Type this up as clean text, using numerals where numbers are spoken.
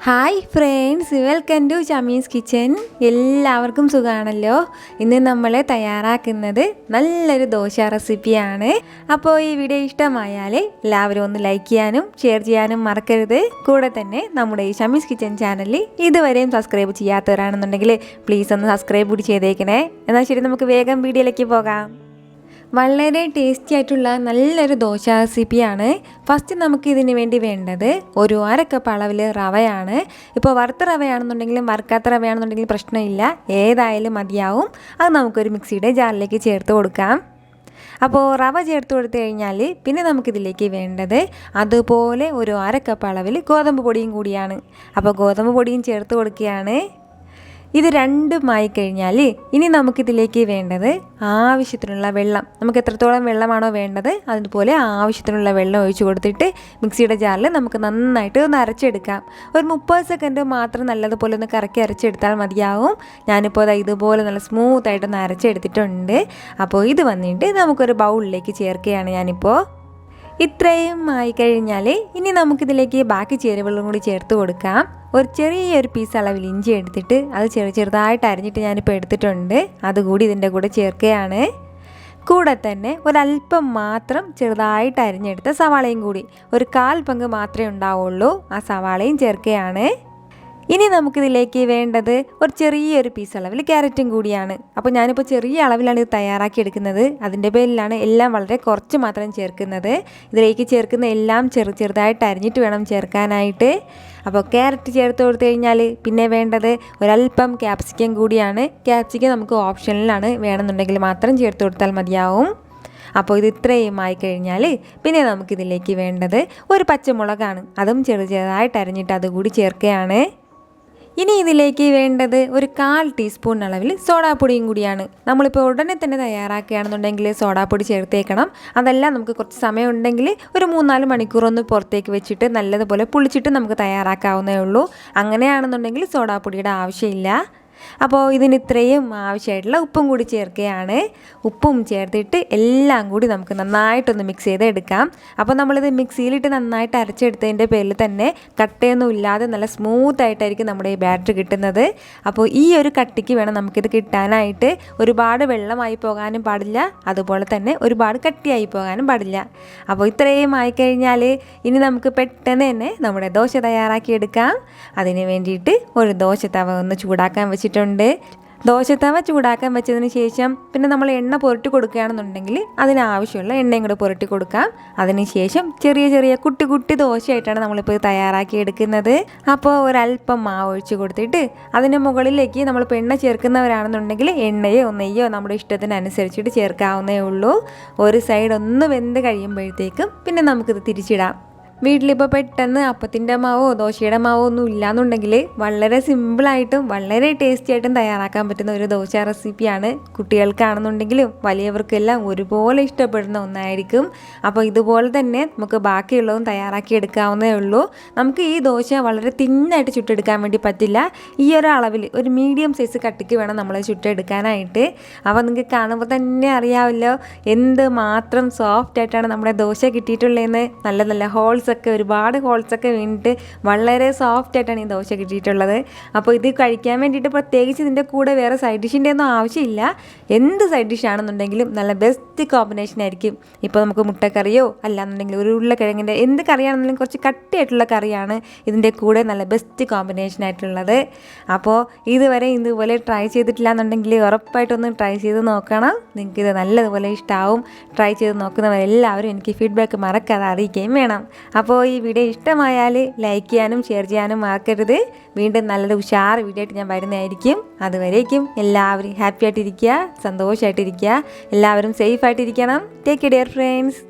Hi friends, welcome to shameeskitchen. എല്ലാവർക്കും സുഖമാണല്ലോ. ഇന്ന് നമ്മൾ തയ്യാറാക്കുന്നത് നല്ലൊരു ദോശ റെസിപ്പിയാണ്. അപ്പോൾ ഈ വീഡിയോ ഇഷ്ടമായാൽ എല്ലാവരും ഒന്ന് ലൈക്ക് ചെയ്യാനും ഷെയർ ചെയ്യാനും മറക്കരുത്. കൂടെ തന്നെ നമ്മുടെ ഈ shameeskitchen ചാനൽ ഇതുവരെയും സബ്സ്ക്രൈബ് ചെയ്യാത്തവരാണെന്നുണ്ടെങ്കിൽ പ്ലീസ് ഒന്ന് സബ്സ്ക്രൈബ് കൂടി ചെയ്തേക്കണേ. എന്നാൽ ശരി, നമുക്ക് വേഗം വീഡിയോയിലേക്ക് പോകാം. വളരെ ടേസ്റ്റി ആയിട്ടുള്ള നല്ലൊരു ദോശ റെസിപ്പിയാണ്. ഫസ്റ്റ് നമുക്ക് ഇതിന് വേണ്ടി വേണ്ടത് ഒരു അരക്കപ്പ് അളവിൽ റവയാണ്. ഇപ്പോൾ വറുത്ത റവയാണെന്നുണ്ടെങ്കിലും വറുക്കാത്ത റവയാണെന്നുണ്ടെങ്കിലും പ്രശ്നമില്ല, ഏതായാലും മതിയാവും. അത് നമുക്കൊരു മിക്സിയുടെ ജാറിലേക്ക് ചേർത്ത് കൊടുക്കാം. അപ്പോൾ റവ ചേർത്ത് കൊടുത്തു കഴിഞ്ഞാൽ പിന്നെ നമുക്കിതിലേക്ക് വേണ്ടത് അതുപോലെ ഒരു അരക്കപ്പ് അളവിൽ ഗോതമ്പ് പൊടിയും കൂടിയാണ്. അപ്പോൾ ഗോതമ്പ് പൊടിയും ചേർത്ത് കൊടുക്കുകയാണ്. ഇത് രണ്ടുമായി കഴിഞ്ഞാൽ ഇനി നമുക്കിതിലേക്ക് വേണ്ടത് ആവശ്യത്തിനുള്ള വെള്ളം. നമുക്ക് എത്രത്തോളം വെള്ളമാണോ വേണ്ടത് അതുപോലെ ആവശ്യത്തിനുള്ള വെള്ളം ഒഴിച്ച് കൊടുത്തിട്ട് മിക്സിയുടെ ജാറിൽ നമുക്ക് നന്നായിട്ട് ഒന്ന് അരച്ചെടുക്കാം. ഒരു 30 സെക്കൻഡ് മാത്രം നല്ലതുപോലെ ഒന്ന് കറക്കി അരച്ചെടുത്താൽ മതിയാവും. ഞാനിപ്പോൾ ഇതുപോലെ നല്ല സ്മൂത്തായിട്ടൊന്ന് അരച്ചെടുത്തിട്ടുണ്ട്. അപ്പോൾ ഇത് വന്നിട്ട് നമുക്കൊരു ബൗളിലേക്ക് ചേർക്കുകയാണ് ഞാനിപ്പോൾ. ഇത്രയും ആയിക്കഴിഞ്ഞാൽ ഇനി നമുക്കിതിലേക്ക് ബാക്കി ചേരുവകളും കൂടി ചേർത്ത് കൊടുക്കാം. ഒരു ചെറിയൊരു പീസ് അളവിൽ ഇഞ്ചി എടുത്തിട്ട് അത് ചെറുതായിട്ട് അരിഞ്ഞിട്ട് ഞാനിപ്പോൾ എടുത്തിട്ടുണ്ട്. അതുകൂടി ഇതിൻ്റെ കൂടെ ചേർക്കുകയാണ്. കൂടെ തന്നെ ഒരല്പം മാത്രം ചെറുതായിട്ട് അരിഞ്ഞെടുത്ത സവാളയും കൂടി, ഒരു 1/4 പങ്ക് മാത്രമേ ഉണ്ടാവുള്ളൂ, ആ സവാളയും ചേർക്കുകയാണ്. ഇനി നമുക്കിതിലേക്ക് വേണ്ടത് ഒരു ചെറിയൊരു പീസ് അളവിൽ ക്യാരറ്റും കൂടിയാണ്. അപ്പോൾ ഞാനിപ്പോൾ ചെറിയ അളവിലാണ് ഇത് തയ്യാറാക്കി എടുക്കുന്നത്, അതിൻ്റെ പേരിലാണ് എല്ലാം വളരെ കുറച്ച് മാത്രം ചേർക്കുന്നത്. ഇതിലേക്ക് ചേർക്കുന്ന എല്ലാം ചെറുതായിട്ട് അരിഞ്ഞിട്ട് വേണം ചേർക്കാനായിട്ട്. അപ്പോൾ ക്യാരറ്റ് ചേർത്ത് കൊടുത്തു കഴിഞ്ഞാൽ പിന്നെ വേണ്ടത് ഒരല്പം ക്യാപ്സിക്കം കൂടിയാണ്. ക്യാപ്സിക്കം നമുക്ക് ഓപ്ഷനിലാണ്, വേണമെന്നുണ്ടെങ്കിൽ മാത്രം ചേർത്ത് കൊടുത്താൽ മതിയാവും. അപ്പോൾ ഇത് ഇത്രയും ആയിക്കഴിഞ്ഞാൽ പിന്നെ നമുക്കിതിലേക്ക് വേണ്ടത് ഒരു പച്ചമുളകാണ്. അതും ചെറുതായിട്ട് അരിഞ്ഞിട്ട് അതുകൂടി ചേർക്കുകയാണ്. ഇനി ഇതിലേക്ക് വേണ്ടത് ഒരു 1/4 ടീസ്പൂൺ അളവിൽ സോഡാപ്പൊടിയും കൂടിയാണ്. നമ്മളിപ്പോൾ ഉടനെ തന്നെ തയ്യാറാക്കുകയാണെന്നുണ്ടെങ്കിൽ സോഡാപ്പൊടി ചേർത്തേക്കണം. അതല്ല, നമുക്ക് കുറച്ച് സമയം ഉണ്ടെങ്കിൽ ഒരു 3-4 മണിക്കൂറൊന്ന് പുറത്തേക്ക് വെച്ചിട്ട് നല്ലതുപോലെ പുളിച്ചിട്ട് നമുക്ക് തയ്യാറാക്കാവുന്നേ ഉള്ളൂ. അങ്ങനെയാണെന്നുണ്ടെങ്കിൽ സോഡാപ്പൊടിയുടെ ആവശ്യമില്ല. അപ്പോൾ ഇതിന് ഇത്രയും ആവശ്യമായിട്ടുള്ള ഉപ്പും കൂടി ചേർക്കുകയാണ്. ഉപ്പും ചേർത്തിട്ട് എല്ലാം കൂടി നമുക്ക് നന്നായിട്ടൊന്ന് മിക്സ് ചെയ്ത് എടുക്കാം. അപ്പോൾ നമ്മളിത് മിക്സിയിലിട്ട് നന്നായിട്ട് അരച്ചെടുത്തതിൻ്റെ പേരിൽ തന്നെ കട്ടയൊന്നും ഇല്ലാതെ നല്ല സ്മൂത്തായിട്ടായിരിക്കും നമ്മുടെ ഈ ബാറ്റർ കിട്ടുന്നത്. അപ്പോൾ ഈ ഒരു കട്ടിക്ക് വേണം നമുക്കിത് കിട്ടാനായിട്ട്. ഒരുപാട് വെള്ളമായി പോകാനും പാടില്ല, അതുപോലെ തന്നെ ഒരുപാട് കട്ടിയായി പോകാനും പാടില്ല. അപ്പോൾ ഇത്രയും ആയിക്കഴിഞ്ഞാൽ ഇനി നമുക്ക് പെട്ടെന്ന് തന്നെ നമ്മുടെ ദോശ തയ്യാറാക്കിയെടുക്കാം. അതിന് വേണ്ടിയിട്ട് ഒരു ദോശ തവ ഒന്ന് ചൂടാക്കാൻ വെച്ചിട്ടുണ്ട്. ദോശത്തവ ചൂടാക്കാൻ വെച്ചതിന് ശേഷം പിന്നെ നമ്മൾ എണ്ണ പുരട്ടി കൊടുക്കുകയാണെന്നുണ്ടെങ്കിൽ അതിനാവശ്യമുള്ള എണ്ണയും കൂടെ പുരട്ടി കൊടുക്കാം. അതിന് ശേഷം ചെറിയ കുട്ടി ദോശയായിട്ടാണ് നമ്മളിപ്പോൾ തയ്യാറാക്കി എടുക്കുന്നത്. അപ്പോൾ ഒരല്പം മാവ് ഒഴിച്ച് കൊടുത്തിട്ട് അതിന് മുകളിലേക്ക് നമ്മളിപ്പോൾ എണ്ണ ചേർക്കുന്നവരാണെന്നുണ്ടെങ്കിൽ എണ്ണയോ നെയ്യോ നമ്മുടെ ഇഷ്ടത്തിനനുസരിച്ചിട്ട് ചേർക്കാവുന്നേ ഉള്ളൂ. ഒരു സൈഡ് ഒന്ന് വെന്ത് കഴിയുമ്പോഴത്തേക്കും പിന്നെ നമുക്കിത് തിരിച്ചിടാം. വീട്ടിലിപ്പോൾ പെട്ടെന്ന് അപ്പത്തിൻ്റെ മാവോ ദോശയുടെ മാവോ ഒന്നും ഇല്ലയെന്നുണ്ടെങ്കിൽ വളരെ സിമ്പിളായിട്ടും വളരെ ടേസ്റ്റി ആയിട്ടും തയ്യാറാക്കാൻ പറ്റുന്ന ഒരു ദോശ റെസിപ്പിയാണ്. കുട്ടികൾക്കാണെന്നുണ്ടെങ്കിലും വലിയവർക്കെല്ലാം ഒരുപോലെ ഇഷ്ടപ്പെടുന്ന ഒന്നായിരിക്കും. അപ്പോൾ ഇതുപോലെ തന്നെ നമുക്ക് ബാക്കിയുള്ളതും തയ്യാറാക്കി എടുക്കാവുന്നേ ഉള്ളൂ. നമുക്ക് ഈ ദോശ വളരെ തിന്നായിട്ട് ചുട്ടെടുക്കാൻ വേണ്ടി പറ്റില്ല. ഈ ഒരു അളവിൽ ഒരു മീഡിയം സൈസ് കട്ടിക്ക് വേണം നമ്മൾ ചുട്ടെടുക്കാനായിട്ട്. അപ്പോൾ നിങ്ങൾക്ക് കാണുമ്പോൾ തന്നെ അറിയാമല്ലോ എന്ത് മാത്രം സോഫ്റ്റ് ആയിട്ടാണ് നമ്മുടെ ദോശ കിട്ടിയിട്ടുള്ളതെന്ന്. നല്ല ഹോൾസ് ഒരുപാട് ഹോൾസൊക്കെ വീണിട്ട് വളരെ സോഫ്റ്റ് ആയിട്ടാണ് ഈ ദോശ കിട്ടിയിട്ടുള്ളത്. അപ്പോൾ ഇത് കഴിക്കാൻ വേണ്ടിയിട്ട് പ്രത്യേകിച്ച് ഇതിൻ്റെ കൂടെ വേറെ സൈഡ് ഡിഷിൻ്റെ ഒന്നും ആവശ്യമില്ല. എന്ത് സൈഡ് ഡിഷ് ആണെന്നുണ്ടെങ്കിലും നല്ല ബെസ്റ്റ് കോമ്പിനേഷൻ ആയിരിക്കും. ഇപ്പോൾ നമുക്ക് മുട്ടക്കറിയോ അല്ലാന്നുണ്ടെങ്കിൽ ഒരു ഉരുളക്കിഴങ്ങിൻ്റെ എന്ത് കറിയാണെന്നുണ്ടെങ്കിലും കുറച്ച് കട്ടിയായിട്ടുള്ള കറിയാണ് ഇതിൻ്റെ കൂടെ നല്ല ബെസ്റ്റ് കോമ്പിനേഷൻ ആയിട്ടുള്ളത്. അപ്പോൾ ഇതുവരെ ഇതുപോലെ ട്രൈ ചെയ്തിട്ടില്ല എന്നുണ്ടെങ്കിൽ ഉറപ്പായിട്ടൊന്ന് ട്രൈ ചെയ്ത് നോക്കണം. നിങ്ങൾക്കിത് നല്ലതുപോലെ ഇഷ്ടമാവും. ട്രൈ ചെയ്ത് നോക്കുന്നവരെല്ലാവരും എനിക്ക് ഫീഡ്ബാക്ക് മറക്കാതെ അറിയിക്കുകയും വേണം. അപ്പോൾ ഈ വീഡിയോ ഇഷ്ടമായാൽ ലൈക്ക് ചെയ്യാനും ഷെയർ ചെയ്യാനും മറക്കരുത്. വീണ്ടും നല്ലൊരു ഉഷാർ വീഡിയോ ആയിട്ട് ഞാൻ വരുന്നതായിരിക്കും. അതുവരേക്കും എല്ലാവരും ഹാപ്പി ആയിട്ടിരിക്കുക, സന്തോഷമായിട്ടിരിക്കുക, എല്ലാവരും സേഫ് ആയിട്ടിരിക്കണം. Take care friends.